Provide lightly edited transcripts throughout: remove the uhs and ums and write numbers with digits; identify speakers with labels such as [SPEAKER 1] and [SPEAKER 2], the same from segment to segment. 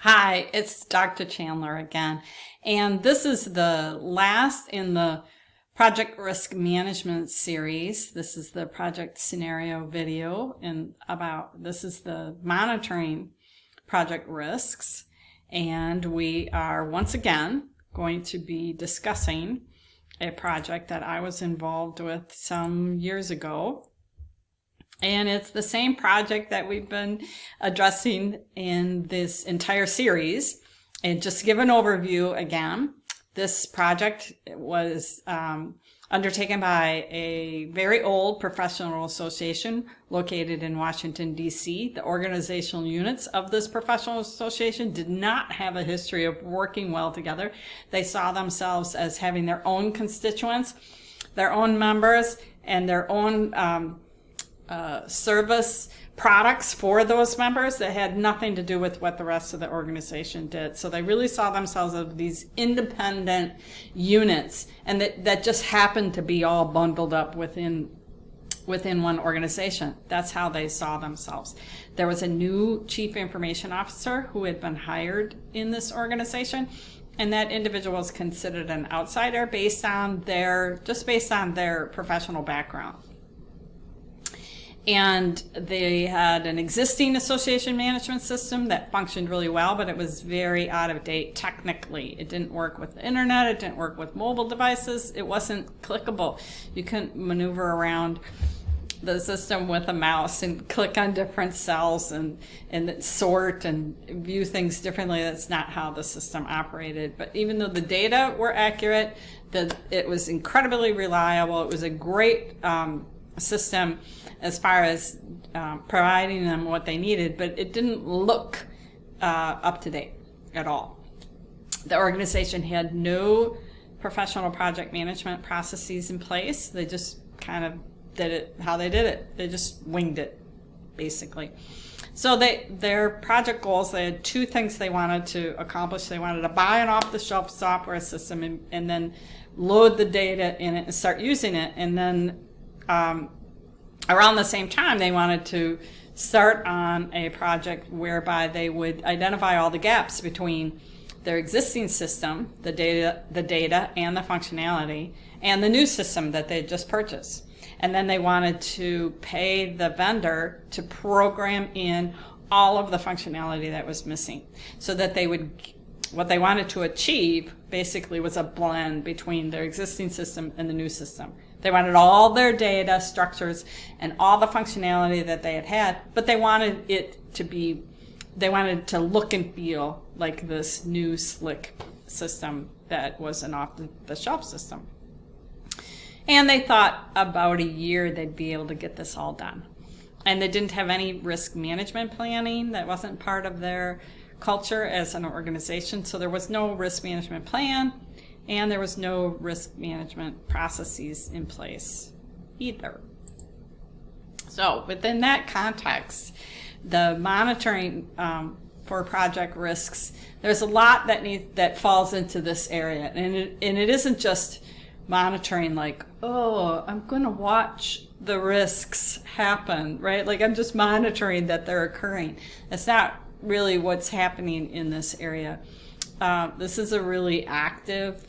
[SPEAKER 1] Hi, it's Dr. Chandler again, and this is the last in the Project Risk Management series. This is the project scenario video, and this is the monitoring project risks, and we are once again going to be discussing a project that I was involved with some years ago. And it's the same project that we've been addressing in this entire series. And just to give an overview again, this project was undertaken by a very old professional association located in Washington, D.C. The organizational units of this professional association did not have a history of working well together. They saw themselves as having their own constituents, their own members, and their own service products for those members that had nothing to do with what the rest of the organization did. So they really saw themselves as these independent units, and that just happened to be all bundled up within one organization. That's how they saw themselves. There was a new chief information officer who had been hired in this organization, and that individual was considered an outsider based on their professional background. And they had an existing association management system that functioned really well, but it was very out of date technically. It didn't work with the internet, it didn't work with mobile devices, it wasn't clickable. You couldn't maneuver around the system with a mouse and click on different cells and sort and view things differently. That's not how the system operated. But even though the data were accurate, it was incredibly reliable. It was a great system as far as providing them what they needed, but it didn't look up to date at all. The organization had no professional project management processes in place. They just kind of did it how they did it. They just winged it, basically. So their project goals, they had two things they wanted to accomplish. They wanted to buy an off-the-shelf software system and then load the data in it and start using it. And then around the same time, they wanted to start on a project whereby they would identify all the gaps between their existing system, the data and the functionality, and the new system that they just purchased. And then they wanted to pay the vendor to program in all of the functionality that was missing, so that what they wanted to achieve basically was a blend between their existing system and the new system. They wanted all their data structures and all the functionality that they had, but they wanted to look and feel like this new slick system that was an off-the-shelf system. And they thought about a year they'd be able to get this all done. And they didn't have any risk management planning. That wasn't part of their culture as an organization, so there was no risk management plan. And there was no risk management processes in place either. So within that context, the monitoring for project risks, there's a lot that falls into this area. And it isn't just monitoring like, oh, I'm going to watch the risks happen, right? Like I'm just monitoring that they're occurring. That's not really what's happening in this area. This is a really active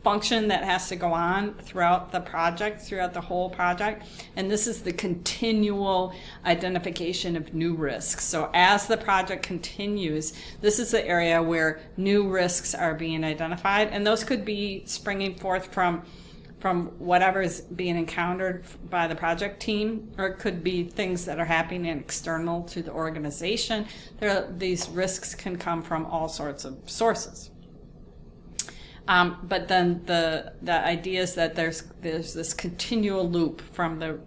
[SPEAKER 1] function that has to go on throughout the whole project. And this is the continual identification of new risks. So as the project continues, this is the area where new risks are being identified. And those could be springing forth from whatever is being encountered by the project team, or it could be things that are happening external to the organization. These risks can come from all sorts of sources. But then the idea is that there's this continual loop from the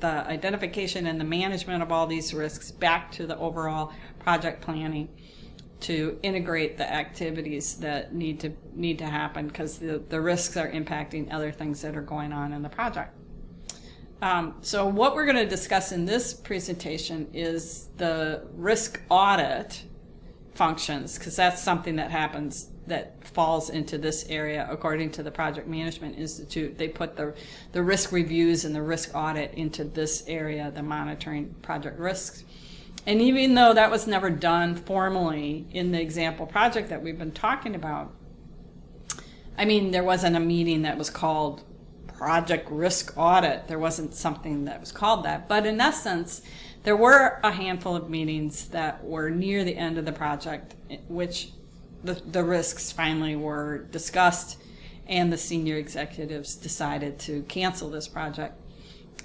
[SPEAKER 1] identification and the management of all these risks back to the overall project planning to integrate the activities that need to happen, because the risks are impacting other things that are going on in the project. So what we're going to discuss in this presentation is the risk audit functions, because that's something that falls into this area according to the Project Management Institute. They put the risk reviews and the risk audit into this area, the monitoring project risks. And even though that was never done formally in the example project that we've been talking about, I mean, there wasn't a meeting that was called Project Risk Audit. There wasn't something that was called that. But in essence, there were a handful of meetings that were near the end of the project, which the risks finally were discussed, and the senior executives decided to cancel this project.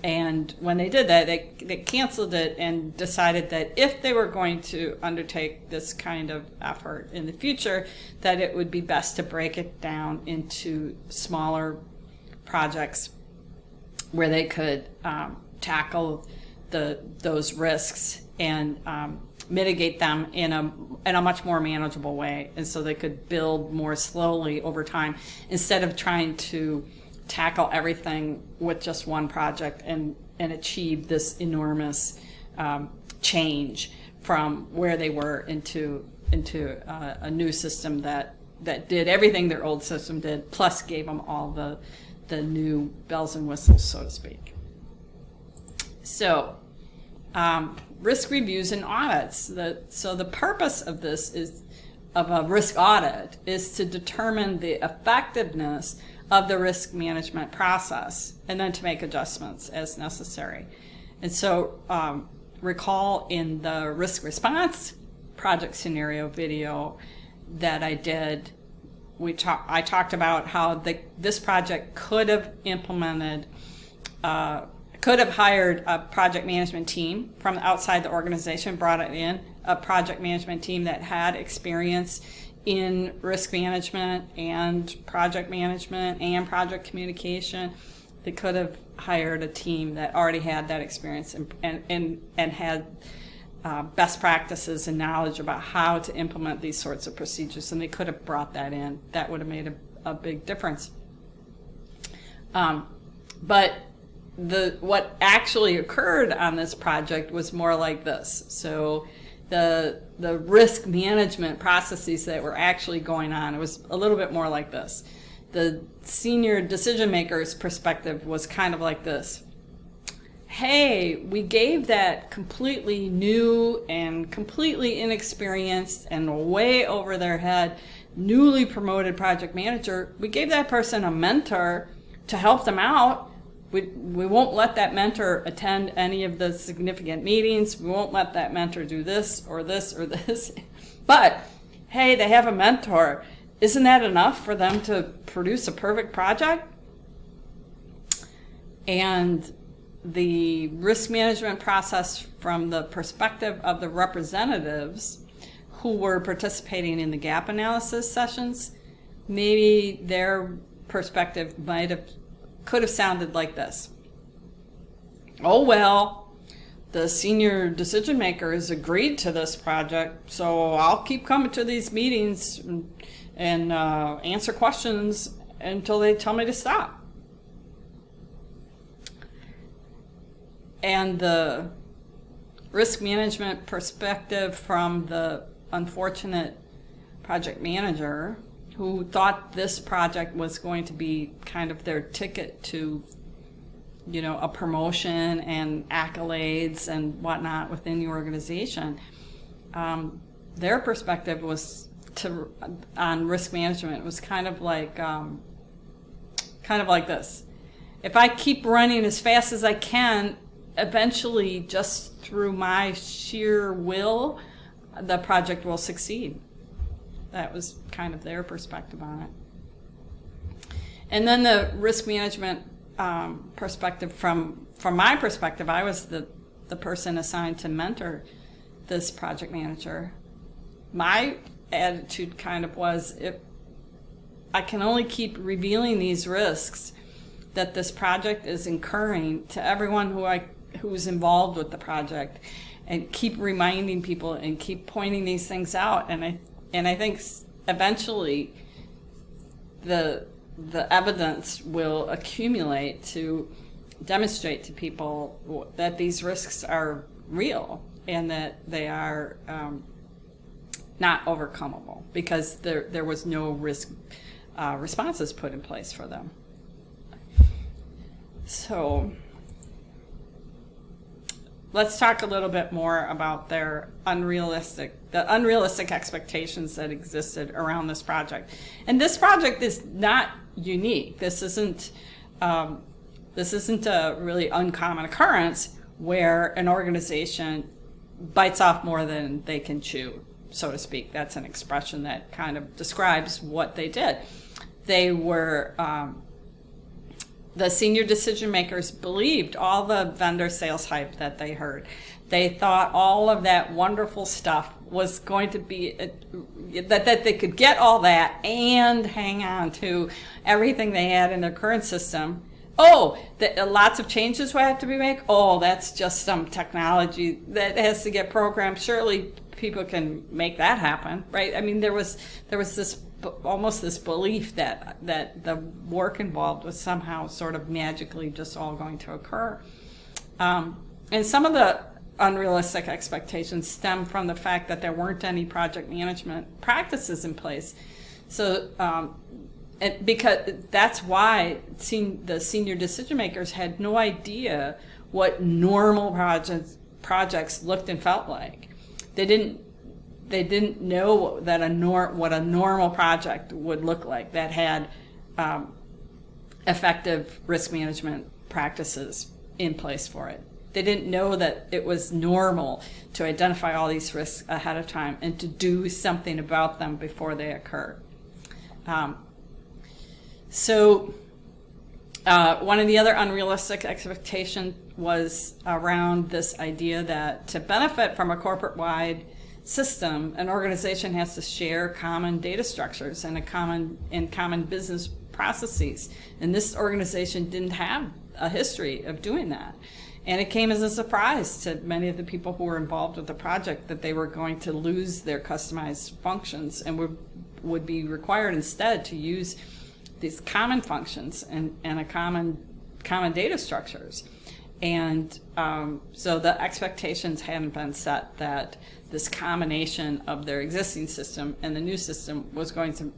[SPEAKER 1] And when they did that, they canceled it and decided that if they were going to undertake this kind of effort in the future, that it would be best to break it down into smaller projects where they could tackle those risks and mitigate them in a much more manageable way, and so they could build more slowly over time instead of trying to tackle everything with just one project and achieve this enormous change from where they were into a new system that did everything their old system did, plus gave them all the new bells and whistles, so to speak. So risk reviews and audits. So the purpose of a risk audit is to determine the effectiveness of the risk management process and then to make adjustments as necessary. And so recall in the risk response project scenario video that I did, I talked about how this project could have hired a project management team from outside the organization, brought it in, a project management team that had experience in risk management and project communication. They could have hired a team that already had that experience and had best practices and knowledge about how to implement these sorts of procedures, and they could have brought that in. That would have made a big difference. But what actually occurred on this project was more like this. So the risk management processes that were actually going on, it was a little bit more like this. The senior decision maker's perspective was kind of like this. Hey, we gave that completely new and completely inexperienced and way over their head newly promoted project manager, we gave that person a mentor to help them out. We won't let that mentor attend any of the significant meetings. We won't let that mentor do this or this or this. But, hey, they have a mentor. Isn't that enough for them to produce a perfect project? And the risk management process from the perspective of the representatives who were participating in the gap analysis sessions, maybe their perspective could have sounded like this. Oh, well, the senior decision makers agreed to this project, so I'll keep coming to these meetings and answer questions until they tell me to stop. And the risk management perspective from the unfortunate project manager who thought this project was going to be kind of their ticket to, a promotion and accolades and whatnot within the organization. Their perspective was on risk management was kind of like this. If I keep running as fast as I can, eventually, just through my sheer will, the project will succeed. That was kind of their perspective on it. And then the risk management perspective from my perspective, I was the person assigned to mentor this project manager. My attitude kind of was, if I can only keep revealing these risks that this project is incurring to everyone who's involved with the project, and keep reminding people and keep pointing these things out, and I think eventually the evidence will accumulate to demonstrate to people that these risks are real and that they are not overcomable because there was no risk responses put in place for them. let's talk a little bit more about the unrealistic expectations that existed around this project. And this project is not unique. This isn't a really uncommon occurrence where an organization bites off more than they can chew, so to speak. That's an expression that kind of describes what they did. They were, the senior decision makers believed all the vendor sales hype that they heard. They thought all of that wonderful stuff was going to be, that they could get all that and hang on to everything they had in their current system. Oh, lots of changes will have to be made. Oh, that's just some technology that has to get programmed. Surely people can make that happen, right? I mean, there was this almost this belief that the work involved was somehow sort of magically just all going to occur. And some of the unrealistic expectations stem from the fact that there weren't any project management practices in place. So, because that's why the senior decision makers had no idea what normal projects looked and felt like. They didn't know that what a normal project would look like that had effective risk management practices in place for it. They didn't know that it was normal to identify all these risks ahead of time and to do something about them before they occur. So one of the other unrealistic expectations was around this idea that to benefit from a corporate-wide system, an organization has to share common data structures and common business processes. And this organization didn't have a history of doing that. And it came as a surprise to many of the people who were involved with the project that they were going to lose their customized functions and would be required instead to use these common functions and a common data structures. And so the expectations hadn't been set that this combination of their existing system and the new system was going to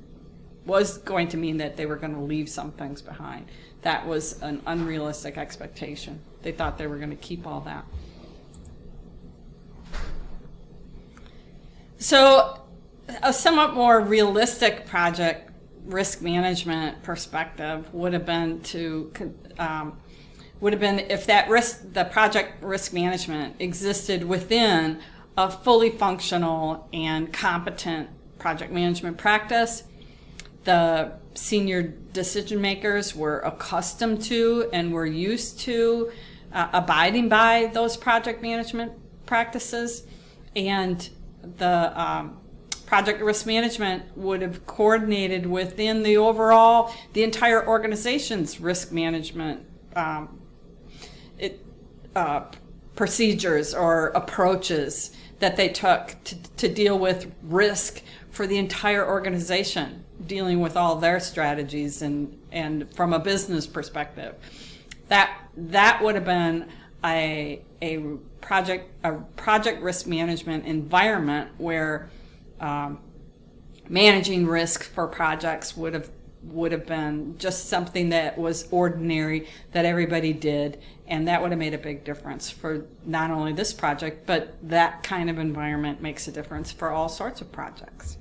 [SPEAKER 1] mean that they were going to leave some things behind. That was an unrealistic expectation. They thought they were going to keep all that. So a somewhat more realistic project risk management perspective would have been if the project risk management existed within a fully functional and competent project management practice. The senior decision makers were accustomed to and were used to abiding by those project management practices, and the project risk management would have coordinated within the entire organization's risk management procedures or approaches that they took to deal with risk for the entire organization, dealing with all their strategies and from a business perspective. That would have been a project risk management environment where managing risk for projects would have been just something that was ordinary that everybody did, and that would have made a big difference for not only this project, but that kind of environment makes a difference for all sorts of projects.